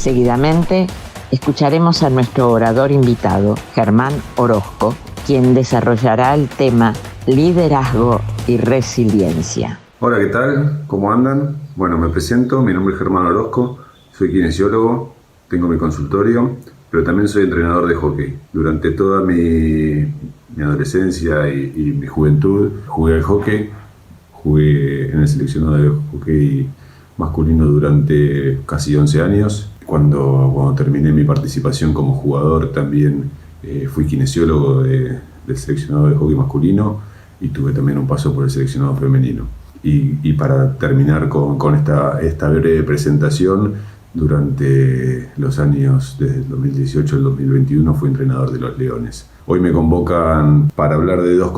Seguidamente, escucharemos a nuestro orador invitado, Germán Orozco, quien desarrollará el tema liderazgo y resiliencia. Hola, ¿qué tal? ¿Cómo andan? Bueno, me presento, mi nombre es Germán Orozco, soy kinesiólogo, tengo mi consultorio, pero también soy entrenador de hockey. Durante toda mi adolescencia y mi juventud jugué al hockey, jugué en el seleccionado de hockey masculino durante casi 11 años. Cuando terminé mi participación como jugador también fui kinesiólogo del seleccionado de hockey masculino y tuve también un paso por el seleccionado femenino. Y para terminar con esta breve presentación, durante los años desde el 2018 al 2021 fui entrenador de los Leones. Hoy me convocan para hablar de dos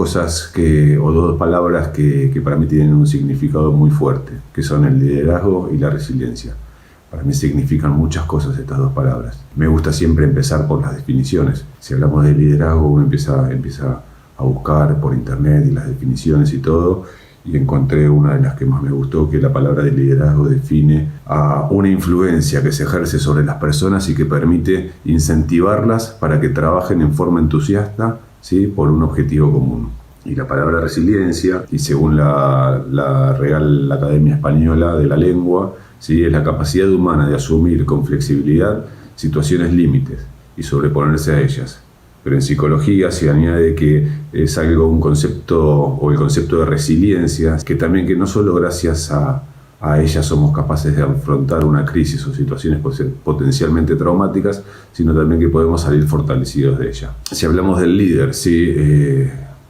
palabras que para mí tienen un significado muy fuerte, que son el liderazgo y la resiliencia. Para mí significan muchas cosas estas dos palabras. Me gusta siempre empezar por las definiciones. Si hablamos de liderazgo, uno empieza a buscar por internet y las definiciones y todo, y encontré una de las que más me gustó, que la palabra de liderazgo define a una influencia que se ejerce sobre las personas y que permite incentivarlas para que trabajen en forma entusiasta, ¿sí?, por un objetivo común. Y la palabra resiliencia, y según la Real Academia Española de la Lengua, ¿sí?, es la capacidad humana de asumir con flexibilidad situaciones límites y sobreponerse a ellas. Pero en psicología se añade que es el concepto de resiliencia, que no solo gracias a ella somos capaces de afrontar una crisis o situaciones potencialmente traumáticas, sino también que podemos salir fortalecidos de ella. Si hablamos del líder, ¿sí?,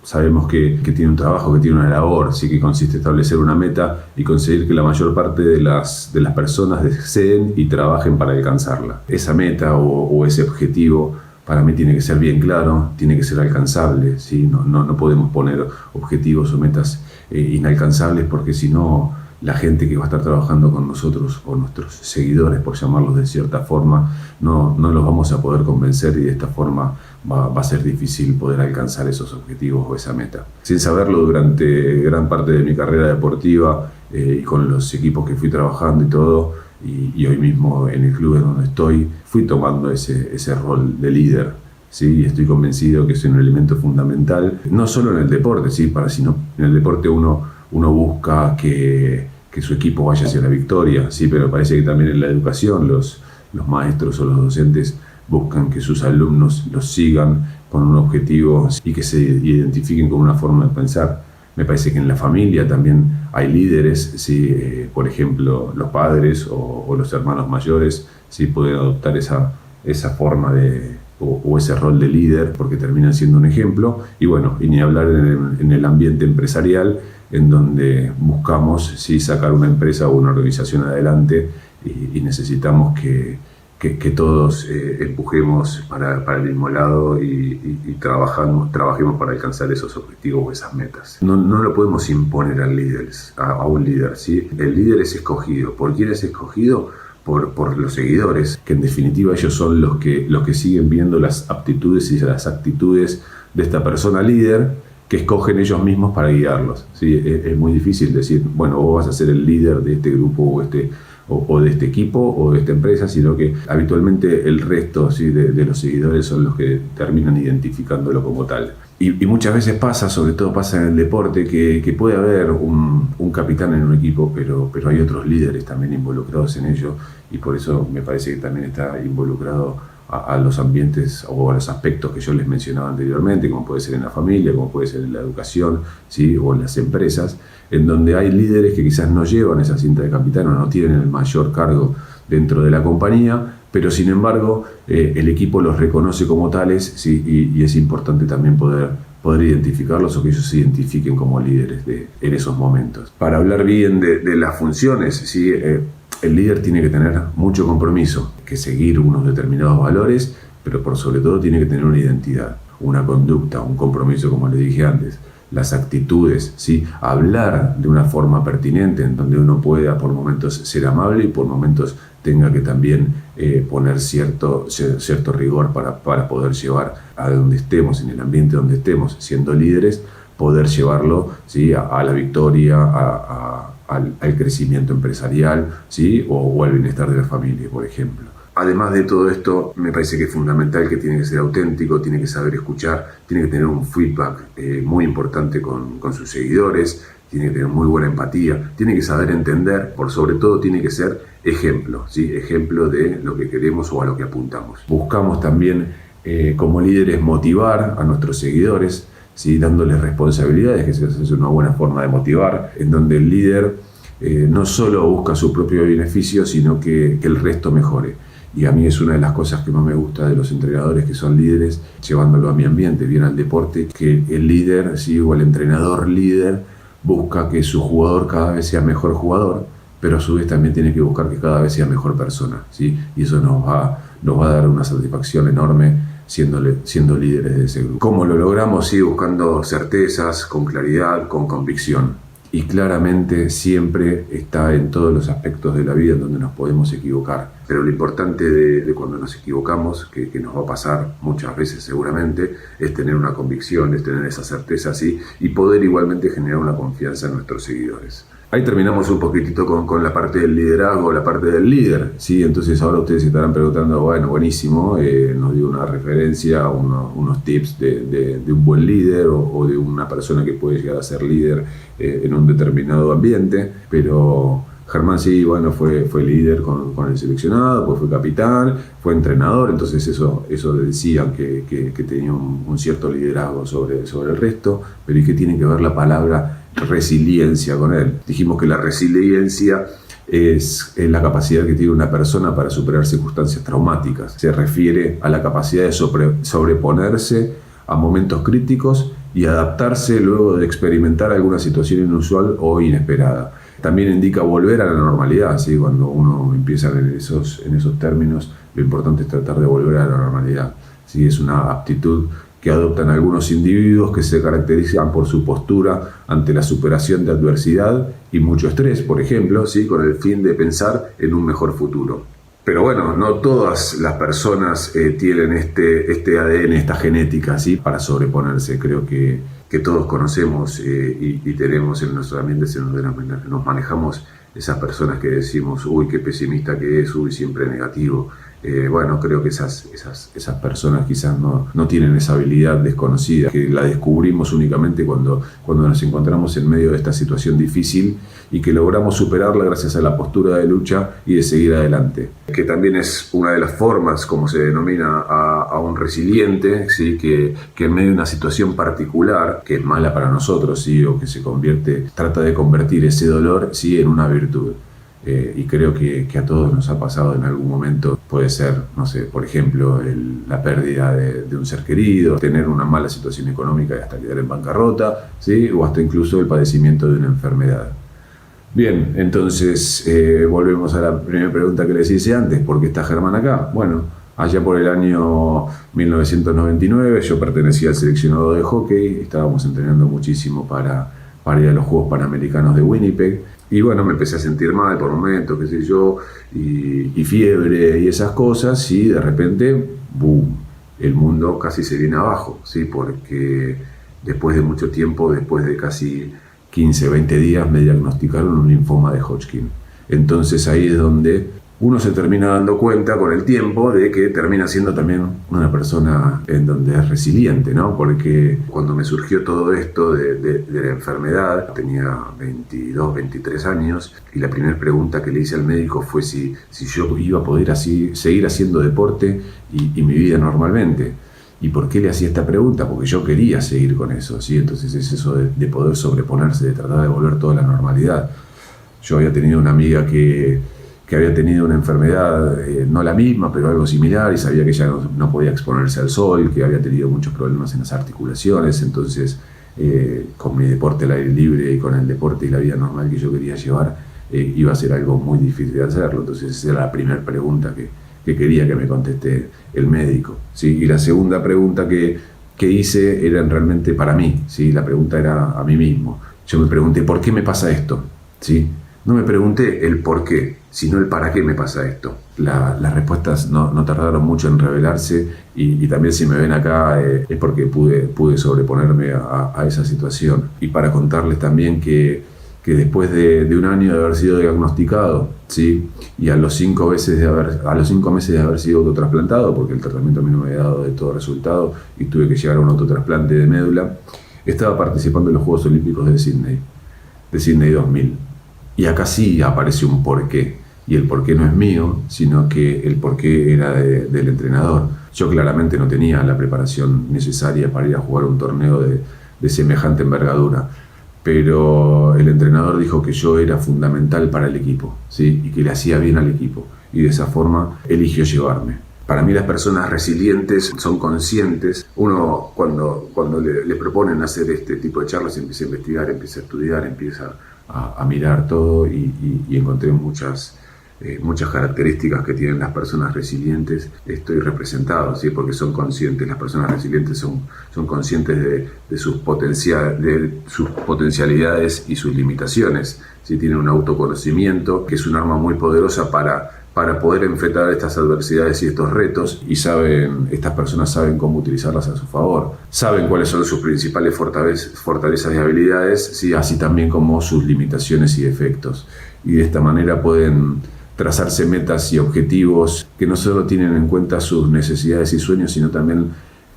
sabemos que tiene un trabajo, que tiene una labor, ¿sí?, que consiste en establecer una meta y conseguir que la mayor parte de las personas deseen y trabajen para alcanzarla. Esa meta o ese objetivo para mí tiene que ser bien claro, tiene que ser alcanzable, ¿sí? No podemos poner objetivos o metas inalcanzables, porque si no, la gente que va a estar trabajando con nosotros, o nuestros seguidores, por llamarlos de cierta forma, no los vamos a poder convencer, y de esta forma va a ser difícil poder alcanzar esos objetivos o esa meta. Sin saberlo, durante gran parte de mi carrera deportiva y con los equipos que fui trabajando y todo, y hoy mismo en el club en donde estoy, fui tomando ese rol de líder, ¿sí? Y estoy convencido que es un elemento fundamental, no solo en el deporte, ¿sí?, sino en el deporte uno busca que su equipo vaya hacia la victoria, ¿sí?, pero parece que también en la educación los maestros o los docentes buscan que sus alumnos los sigan con un objetivo y que se identifiquen con una forma de pensar. Me parece que en la familia también hay líderes, ¿sí? Por ejemplo, los padres o los hermanos mayores, ¿sí?, pueden adoptar esa forma o ese rol de líder, porque terminan siendo un ejemplo. Y bueno, y ni hablar en el ambiente empresarial, en donde buscamos, ¿sí?, sacar una empresa o una organización adelante, y necesitamos que todos empujemos para el mismo lado y trabajemos para alcanzar esos objetivos o esas metas. No lo podemos imponer a un líder, ¿sí? El líder es escogido. ¿Por quién es escogido? Por los seguidores, que en definitiva ellos son los que siguen viendo las aptitudes y las actitudes de esta persona líder, que escogen ellos mismos para guiarlos, ¿sí? Es muy difícil decir, bueno, vos vas a ser el líder de este grupo o de este equipo o de esta empresa, sino que habitualmente el resto, ¿sí?, de los seguidores son los que terminan identificándolo como tal. Y muchas veces sobre todo pasa en el deporte, que puede haber un capitán en un equipo, pero hay otros líderes también involucrados en ello, y por eso me parece que también está involucrado a los ambientes o a los aspectos que yo les mencionaba anteriormente, como puede ser en la familia, como puede ser en la educación, ¿sí?, o en las empresas, en donde hay líderes que quizás no llevan esa cinta de capitán o no tienen el mayor cargo dentro de la compañía, pero sin embargo el equipo los reconoce como tales, ¿sí?, y es importante también poder identificarlos, o que ellos se identifiquen como líderes en esos momentos. Para hablar bien de las funciones, ¿sí?, el líder tiene que tener mucho compromiso, que seguir unos determinados valores, pero por sobre todo tiene que tener una identidad, una conducta, un compromiso, como le dije antes, las actitudes, ¿sí?, hablar de una forma pertinente, en donde uno pueda por momentos ser amable y por momentos tenga que también poner cierto rigor para poder llevar a donde estemos, en el ambiente donde estemos, siendo líderes, poder llevarlo, ¿sí?, a la victoria, al crecimiento empresarial, ¿sí?, o al bienestar de la familia, por ejemplo. Además de todo esto, me parece que es fundamental que tiene que ser auténtico, tiene que saber escuchar, tiene que tener un feedback muy importante con sus seguidores, tiene que tener muy buena empatía, tiene que saber entender, por sobre todo tiene que ser ejemplo, ¿sí? Ejemplo de lo que queremos o a lo que apuntamos. Buscamos también como líderes motivar a nuestros seguidores, ¿sí? Dándoles responsabilidades, que es una buena forma de motivar, en donde el líder no solo busca su propio beneficio, sino que el resto mejore. Y a mí es una de las cosas que más me gusta de los entrenadores que son líderes, llevándolo a mi ambiente, bien al deporte, que el líder, ¿sí? O el entrenador líder busca que su jugador cada vez sea mejor jugador, pero a su vez también tiene que buscar que cada vez sea mejor persona, ¿sí? Y eso nos va a dar una satisfacción enorme siendo líderes de ese grupo. ¿Cómo lo logramos? Sí, buscando certezas, con claridad, con convicción. Y claramente siempre está en todos los aspectos de la vida en donde nos podemos equivocar. Pero lo importante de cuando nos equivocamos, que nos va a pasar muchas veces seguramente, es tener una convicción, es tener esa certeza así y poder igualmente generar una confianza en nuestros seguidores. Ahí terminamos un poquitito con la parte del liderazgo, la parte del líder, ¿sí? Entonces ahora ustedes se estarán preguntando, bueno, buenísimo, nos dio una referencia, unos tips de un buen líder o de una persona que puede llegar a ser líder en un determinado ambiente, pero Germán sí, bueno, fue líder con el seleccionado, pues fue capitán, fue entrenador, entonces eso decían que tenía un cierto liderazgo sobre el resto, pero ¿y qué tiene que ver la palabra resiliencia con él? Dijimos que la resiliencia es la capacidad que tiene una persona para superar circunstancias traumáticas. Se refiere a la capacidad de sobreponerse a momentos críticos y adaptarse luego de experimentar alguna situación inusual o inesperada. También indica volver a la normalidad, ¿sí? Cuando uno empieza en esos términos, lo importante es tratar de volver a la normalidad, ¿sí? Es una aptitud que adoptan algunos individuos que se caracterizan por su postura ante la superación de adversidad y mucho estrés, por ejemplo, ¿sí? Con el fin de pensar en un mejor futuro. Pero bueno, no todas las personas tienen este ADN, esta genética, ¿sí? Para sobreponerse. Creo que todos conocemos y tenemos en nuestros ambientes en donde nos manejamos esas personas que decimos, uy, qué pesimista que es, uy, siempre negativo. Bueno, creo que esas personas quizás no tienen esa habilidad desconocida, que la descubrimos únicamente cuando nos encontramos en medio de esta situación difícil y que logramos superarla gracias a la postura de lucha y de seguir adelante. Que también es una de las formas, como se denomina a un resiliente, ¿sí? que en medio de una situación particular, que es mala para nosotros, ¿sí? O que trata de convertir ese dolor, ¿sí? En una virtud. Y creo que a todos nos ha pasado en algún momento. Puede ser, no sé, por ejemplo, la pérdida de un ser querido, tener una mala situación económica y hasta quedar en bancarrota, ¿sí? O hasta incluso el padecimiento de una enfermedad. Bien, entonces volvemos a la primera pregunta que les hice antes. ¿Por qué está Germán acá? Bueno, allá por el año 1999 yo pertenecía al seleccionado de hockey, estábamos entrenando muchísimo para ir a los Juegos Panamericanos de Winnipeg. Y bueno, me empecé a sentir mal por momentos, qué sé yo, y fiebre y esas cosas, y de repente, ¡boom!, el mundo casi se viene abajo, ¿sí? Porque después de mucho tiempo, después de casi 15, 20 días, me diagnosticaron un linfoma de Hodgkin. Entonces ahí es donde uno se termina dando cuenta con el tiempo de que termina siendo también una persona en donde es resiliente, ¿no? Porque cuando me surgió todo esto de la enfermedad, tenía 22, 23 años, y la primera pregunta que le hice al médico fue si yo iba a poder seguir haciendo deporte y mi vida normalmente. ¿Y por qué le hacía esta pregunta? Porque yo quería seguir con eso, ¿sí? Entonces es eso de poder sobreponerse, de tratar de volver toda la normalidad. Yo había tenido una amiga que había tenido una enfermedad, no la misma, pero algo similar, y sabía que ella no podía exponerse al sol, que había tenido muchos problemas en las articulaciones. Entonces, con mi deporte al aire libre y con el deporte y la vida normal que yo quería llevar, iba a ser algo muy difícil de hacerlo. Entonces, esa era la primera pregunta que quería que me conteste el médico, ¿sí? Y la segunda pregunta que hice era realmente para mí, ¿sí? La pregunta era a mí mismo. Yo me pregunté, ¿por qué me pasa esto? ¿Sí? No me pregunté el por qué, sino el para qué me pasa esto. Las respuestas no tardaron mucho en revelarse, y también si me ven acá es porque pude sobreponerme a esa situación. Y para contarles también que que después de un año de haber sido diagnosticado, ¿sí? Y a los 5 meses de haber sido autotrasplantado, porque el tratamiento a mí no me había dado de todo resultado y tuve que llegar a un autotrasplante de médula, estaba participando en los Juegos Olímpicos de Sydney 2000. Y acá sí aparece un porqué, y el porqué no es mío, sino que el porqué era del entrenador. Yo claramente no tenía la preparación necesaria para ir a jugar un torneo de semejante envergadura, pero el entrenador dijo que yo era fundamental para el equipo, ¿sí? Y que le hacía bien al equipo, y de esa forma eligió llevarme. Para mí las personas resilientes son conscientes. Uno cuando le proponen hacer este tipo de charlas empieza a investigar, empieza a estudiar, empieza a mirar todo y encontré muchas características que tienen las personas resilientes. Estoy representado, ¿sí? Porque son conscientes. Las personas resilientes son conscientes de sus potencialidades y sus limitaciones, ¿sí? Tienen un autoconocimiento que es un arma muy poderosa para poder enfrentar estas adversidades y estos retos, y estas personas saben cómo utilizarlas a su favor. Saben cuáles son sus principales fortalezas y habilidades, ¿sí? Así también como sus limitaciones y defectos. Y de esta manera pueden trazarse metas y objetivos que no solo tienen en cuenta sus necesidades y sueños, sino también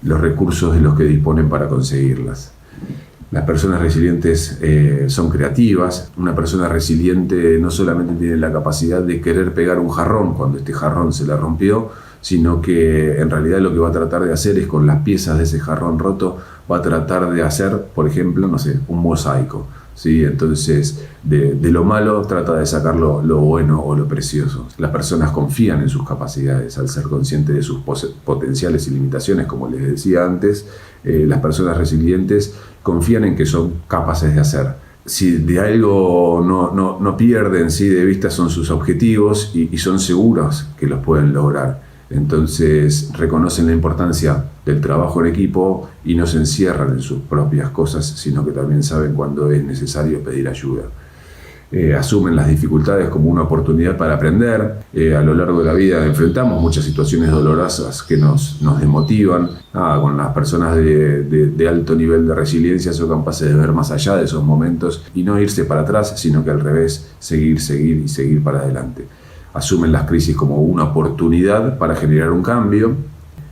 los recursos de los que disponen para conseguirlas. Las personas resilientes son creativas. Una persona resiliente no solamente tiene la capacidad de querer pegar un jarrón cuando este jarrón se le rompió, sino que en realidad lo que va a tratar de hacer es, con las piezas de ese jarrón roto, va a tratar de hacer, por ejemplo, un mosaico, ¿sí? Entonces, de lo malo trata de sacar lo bueno o lo precioso. Las personas confían en sus capacidades al ser conscientes de sus potenciales y limitaciones, como les decía antes. Las personas resilientes confían en que son capaces de hacer. Si de algo no pierden, ¿sí?, de vista, son sus objetivos, y son seguros que los pueden lograr. Entonces reconocen la importancia del trabajo en equipo y no se encierran en sus propias cosas, sino que también saben cuándo es necesario pedir ayuda. Asumen las dificultades como una oportunidad para aprender. A lo largo de la vida enfrentamos muchas situaciones dolorosas que nos desmotivan. Con las personas de alto nivel de resiliencia son capaces de ver más allá de esos momentos y no irse para atrás, sino que al revés, seguir para adelante. Asumen las crisis como una oportunidad para generar un cambio,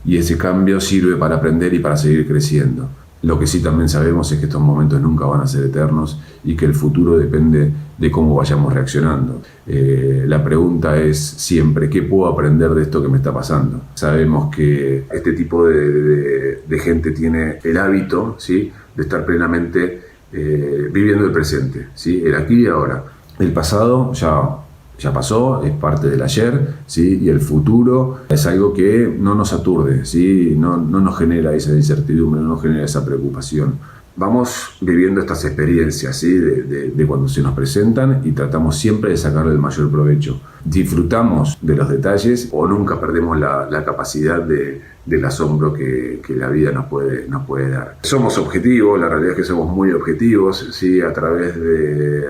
y ese cambio sirve para aprender y para seguir creciendo. Lo que sí también sabemos es que estos momentos nunca van a ser eternos y que el futuro depende de cómo vayamos reaccionando. La pregunta es siempre: ¿qué puedo aprender de esto que me está pasando? Sabemos que este tipo de gente tiene el hábito, ¿sí?, de estar plenamente viviendo el presente, ¿sí?, el aquí y ahora. El pasado ya pasó, es parte del ayer, ¿sí?, y el futuro es algo que no nos aturde, ¿sí?, no nos genera esa incertidumbre, no nos genera esa preocupación. Vamos viviendo estas experiencias, ¿sí?, de cuando se nos presentan, y tratamos siempre de sacarle el mayor provecho. Disfrutamos de los detalles, o nunca perdemos la capacidad del asombro que la vida nos puede dar. Somos objetivos, la realidad es que somos muy objetivos, ¿sí?, a través de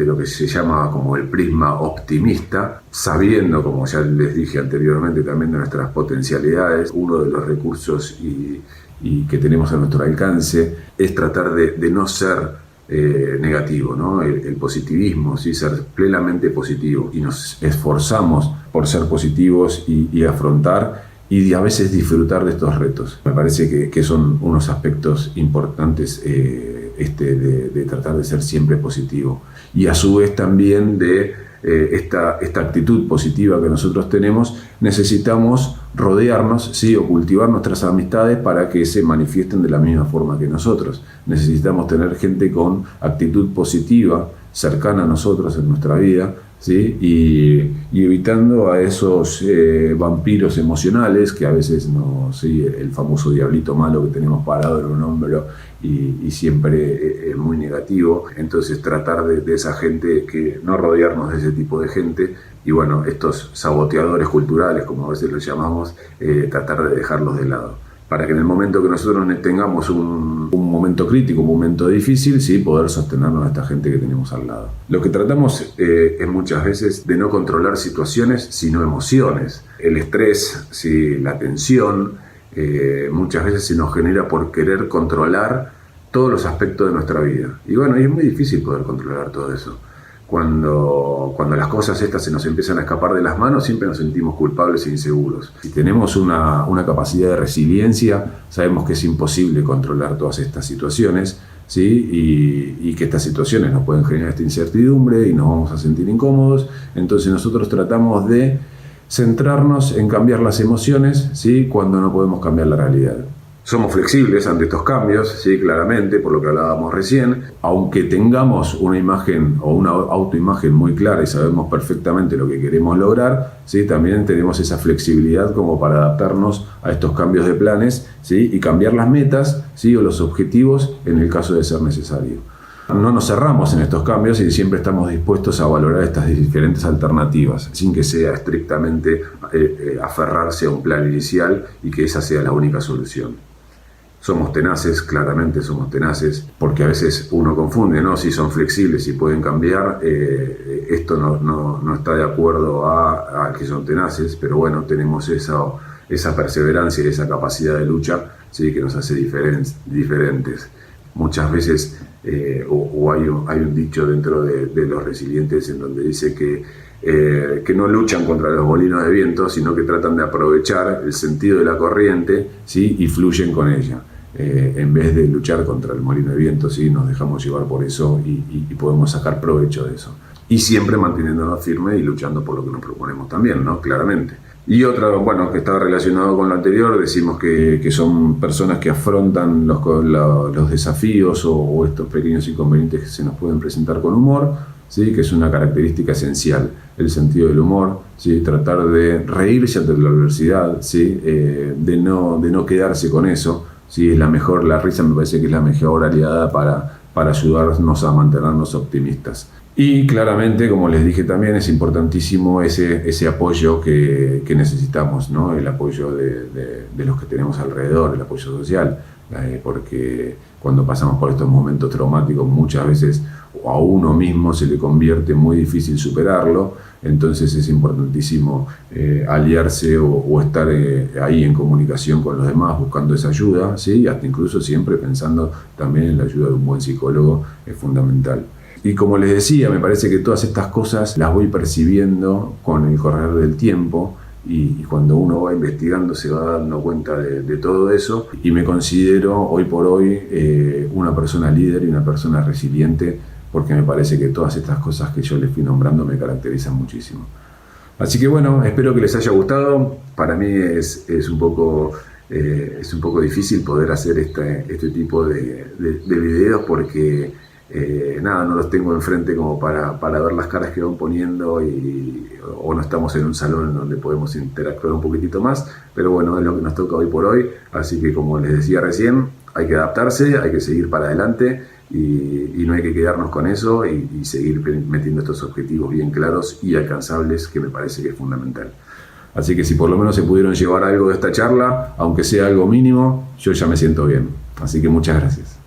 lo que se llama como el prisma optimista, sabiendo, como ya les dije anteriormente, también de nuestras potencialidades. Uno de los recursos y que tenemos a nuestro alcance es tratar de no ser negativo, ¿no? El positivismo, ¿sí?, ser plenamente positivo, y nos esforzamos por ser positivos y afrontar y a veces disfrutar de estos retos. Me parece que son unos aspectos importantes, de tratar de ser siempre positivo, y a su vez también de esta actitud positiva que nosotros tenemos. Necesitamos rodearnos, ¿sí?, o cultivar nuestras amistades para que se manifiesten de la misma forma que nosotros. Necesitamos tener gente con actitud positiva cercana a nosotros en nuestra vida, ¿sí?, y evitando a esos vampiros emocionales que a veces ¿sí?, el famoso diablito malo que tenemos parado en un hombro y siempre es muy negativo. Entonces tratar de esa gente, que no rodearnos de ese tipo de gente, y bueno, estos saboteadores culturales, como a veces los llamamos, tratar de dejarlos de lado, para que en el momento que nosotros tengamos un momento crítico, un momento difícil, ¿sí?, poder sostenernos a esta gente que tenemos al lado. Lo que tratamos es muchas veces de no controlar situaciones, sino emociones. El estrés, ¿sí?, la tensión, muchas veces se nos genera por querer controlar todos los aspectos de nuestra vida. Y bueno, y es muy difícil poder controlar todo eso. Cuando las cosas estas se nos empiezan a escapar de las manos, siempre nos sentimos culpables e inseguros. Si tenemos una capacidad de resiliencia, sabemos que es imposible controlar todas estas situaciones, ¿sí? Y que estas situaciones nos pueden generar esta incertidumbre y nos vamos a sentir incómodos. Entonces nosotros tratamos de centrarnos en cambiar las emociones, ¿sí? Cuando no podemos cambiar la realidad. Somos flexibles ante estos cambios, sí, claramente, por lo que hablábamos recién. Aunque tengamos una imagen o una autoimagen muy clara y sabemos perfectamente lo que queremos lograr, sí, también tenemos esa flexibilidad como para adaptarnos a estos cambios de planes, sí, y cambiar las metas, sí, o los objetivos en el caso de ser necesario. No nos cerramos en estos cambios y siempre estamos dispuestos a valorar estas diferentes alternativas, sin que sea estrictamente aferrarse a un plan inicial y que esa sea la única solución. Somos tenaces, claramente somos tenaces, porque a veces uno confunde, ¿no? Si son flexibles y pueden cambiar, esto no está de acuerdo a que son tenaces, pero bueno, tenemos esa perseverancia y esa capacidad de lucha, ¿sí? Que nos hace diferentes. Muchas veces hay un dicho dentro de los resilientes en donde dice que no luchan contra los molinos de viento, sino que tratan de aprovechar el sentido de la corriente, ¿sí? Y fluyen con ella. En vez de luchar contra el molino de viento, ¿sí? Nos dejamos llevar por eso y podemos sacar provecho de eso. Y siempre manteniéndonos firmes y luchando por lo que nos proponemos también, ¿no? Claramente. Y otra, bueno, que está relacionado con lo anterior, decimos que son personas que afrontan los desafíos o estos pequeños inconvenientes que se nos pueden presentar con humor, ¿sí? Que es una característica esencial, el sentido del humor, ¿sí? Tratar de reírse ante la adversidad, ¿sí? De no quedarse con eso, ¿sí? La risa me parece que es la mejor aliada para ayudarnos a mantenernos optimistas. Y claramente, como les dije también, es importantísimo ese apoyo que necesitamos, ¿no? El apoyo de los que tenemos alrededor, el apoyo social, porque cuando pasamos por estos momentos traumáticos muchas veces a uno mismo se le convierte muy difícil superarlo, entonces es importantísimo aliarse o estar ahí en comunicación con los demás buscando esa ayuda, ¿sí? Hasta incluso siempre pensando también en la ayuda de un buen psicólogo es fundamental. Y como les decía, me parece que todas estas cosas las voy percibiendo con el correr del tiempo y cuando uno va investigando se va dando cuenta de todo eso y me considero hoy por hoy una persona líder y una persona resiliente porque me parece que todas estas cosas que yo les fui nombrando me caracterizan muchísimo. Así que bueno, espero que les haya gustado. Para mí es un poco difícil poder hacer este tipo de videos porque no los tengo enfrente como para ver las caras que van poniendo o no estamos en un salón en donde podemos interactuar un poquitito más, pero bueno, es lo que nos toca hoy por hoy, así que como les decía recién, hay que adaptarse, hay que seguir para adelante y no hay que quedarnos con eso y seguir metiendo estos objetivos bien claros y alcanzables que me parece que es fundamental. Así que si por lo menos se pudieron llevar algo de esta charla, aunque sea algo mínimo, yo ya me siento bien, así que muchas gracias.